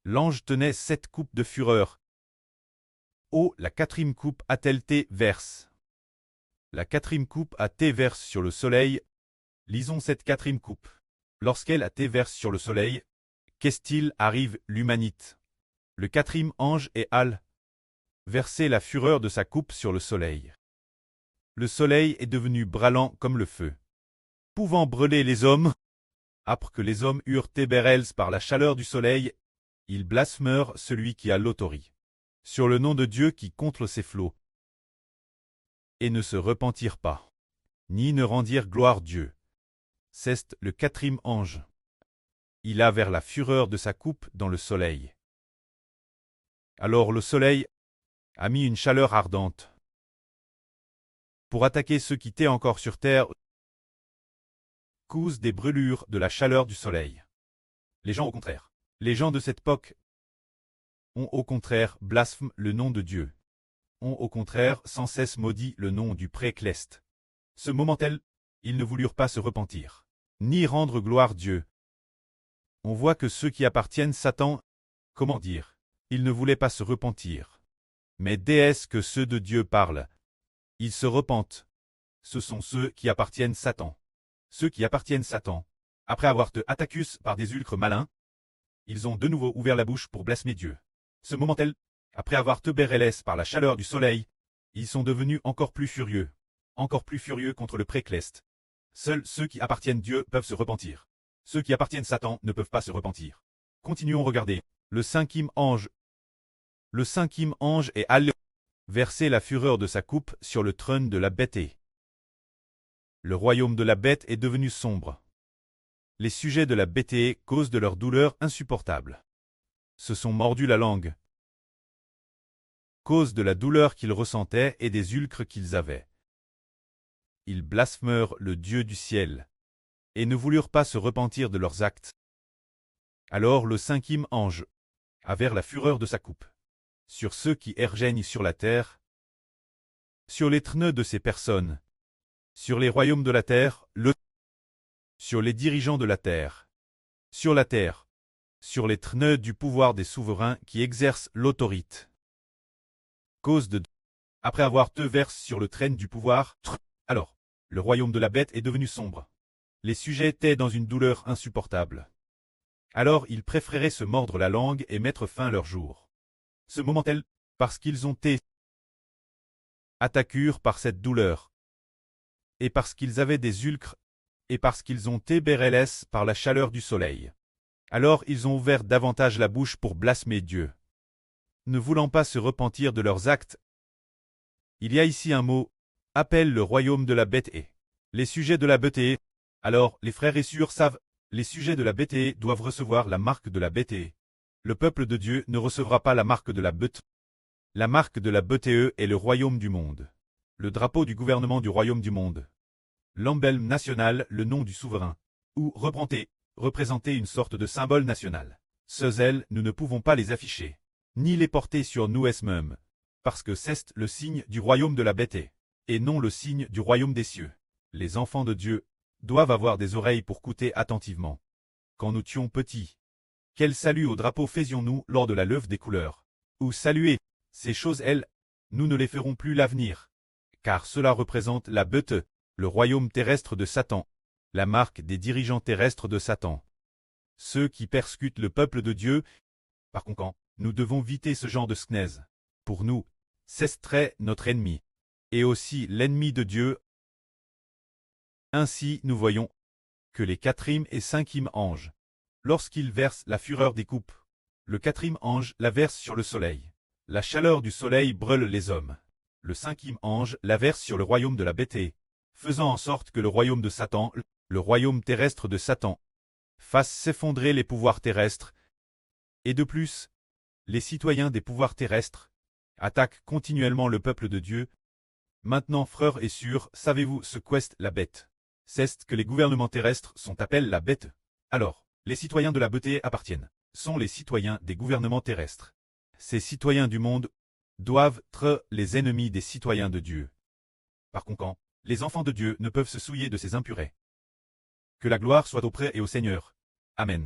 L'ange tenait 7 coupes de fureur. Oh, la quatrième coupe a-t-elle été verse? La quatrième coupe a été verse sur le soleil. Lisons cette quatrième coupe. Lorsqu'elle a été verse sur le soleil, qu'est-il arrive l'humanité? Le quatrième ange est al verser la fureur de sa coupe sur le soleil. Le soleil est devenu brûlant comme le feu, pouvant brûler les hommes. Après que les hommes eurent été brûlés par la chaleur du soleil, ils blasphémèrent celui qui a l'autorité sur le nom de Dieu qui contre ses flots, et ne se repentirent pas, ni ne rendirent gloire Dieu. C'est le quatrième ange. Il a vers la fureur de sa coupe dans le soleil. Alors le soleil a mis une chaleur ardente pour attaquer ceux qui étaient encore sur terre, cause des brûlures de la chaleur du soleil. Les gens au contraire, les gens de cette époque ont au contraire blasphémé le nom de Dieu, ont au contraire sans cesse maudit le nom du Précleste. Ce moment-tel, ils ne voulurent pas se repentir, ni rendre gloire Dieu. On voit que ceux qui appartiennent Satan, comment dire, ils ne voulaient pas se repentir. Mais dès que ceux de Dieu parlent, ils se repentent. Ce sont ceux qui appartiennent Satan. Ceux qui appartiennent Satan, après avoir te attaquus par des ulcres malins, ils ont de nouveau ouvert la bouche pour blasphémer Dieu. Ce moment-tel, après avoir te brûlés par la chaleur du soleil, ils sont devenus encore plus furieux contre le Précleste. Seuls ceux qui appartiennent Dieu peuvent se repentir. Ceux qui appartiennent Satan ne peuvent pas se repentir. Continuons, regardez. Le cinquième ange. Le cinquième ange est allé verser la fureur de sa coupe sur le trône de la bête. Le royaume de la bête est devenu sombre. Les sujets de la bête causent de leur douleur insupportable. Se sont mordus la langue, cause de la douleur qu'ils ressentaient et des ulcres qu'ils avaient. Ils blasphémèrent le Dieu du ciel, et ne voulurent pas se repentir de leurs actes. Alors le cinquième ange a vers la fureur de sa coupe sur ceux qui ergeignent sur la terre, sur les trônes de ces personnes, sur les royaumes de la terre, sur les dirigeants de la terre, sur les trônes du pouvoir des souverains qui exercent l'autorité. Cause de après avoir te verse sur le trône du pouvoir, alors, le royaume de la bête est devenu sombre. Les sujets étaient dans une douleur insupportable. Alors ils préféraient se mordre la langue et mettre fin à leur jour. Ce moment-tel, parce qu'ils ont été attaqués par cette douleur, et parce qu'ils avaient des ulcres, et parce qu'ils ont été brûlés par la chaleur du soleil. Alors ils ont ouvert davantage la bouche pour blasphémer Dieu, ne voulant pas se repentir de leurs actes. Il y a ici un mot, appelle le royaume de la bête. Les sujets de la bête. Alors les frères et sœurs savent, les sujets de la bête doivent recevoir la marque de la bête. Le peuple de Dieu ne recevra pas la marque de la bête. La marque de la bête est le royaume du monde. Le drapeau du gouvernement du royaume du monde. L'emblème national, le nom du souverain. Ou, représenter une sorte de symbole national. Ceux ailes, nous ne pouvons pas les afficher, ni les porter sur nous-mêmes, parce que c'est le signe du royaume de la bête, et non le signe du royaume des cieux. Les enfants de Dieu doivent avoir des oreilles pour écouter attentivement. Quand nous tuons petits, quel salut au drapeau faisions-nous lors de la levée des couleurs? Ou saluer, ces choses elles, nous ne les ferons plus l'avenir. Car cela représente la bête, le royaume terrestre de Satan, la marque des dirigeants terrestres de Satan. Ceux qui persécutent le peuple de Dieu. Par conséquent, nous devons éviter ce genre de scnèse. Pour nous, c'est très notre ennemi, et aussi l'ennemi de Dieu. Ainsi nous voyons que les quatrième et cinquième anges, lorsqu'ils versent la fureur des coupes, le quatrième ange la verse sur le soleil. La chaleur du soleil brûle les hommes. Le cinquième ange la verse sur le royaume de la bête, faisant en sorte que le royaume de Satan, le royaume terrestre de Satan, fasse s'effondrer les pouvoirs terrestres. Et de plus, les citoyens des pouvoirs terrestres attaquent continuellement le peuple de Dieu. Maintenant, frères et sœurs, savez-vous ce qu'est la bête? C'est que les gouvernements terrestres sont appelés la bête. Alors, les citoyens de la bête appartiennent, sont les citoyens des gouvernements terrestres. Ces citoyens du monde doivent être les ennemis des citoyens de Dieu. Par conséquent, les enfants de Dieu ne peuvent se souiller de ces impurés. Que la gloire soit auprès et au Seigneur. Amen.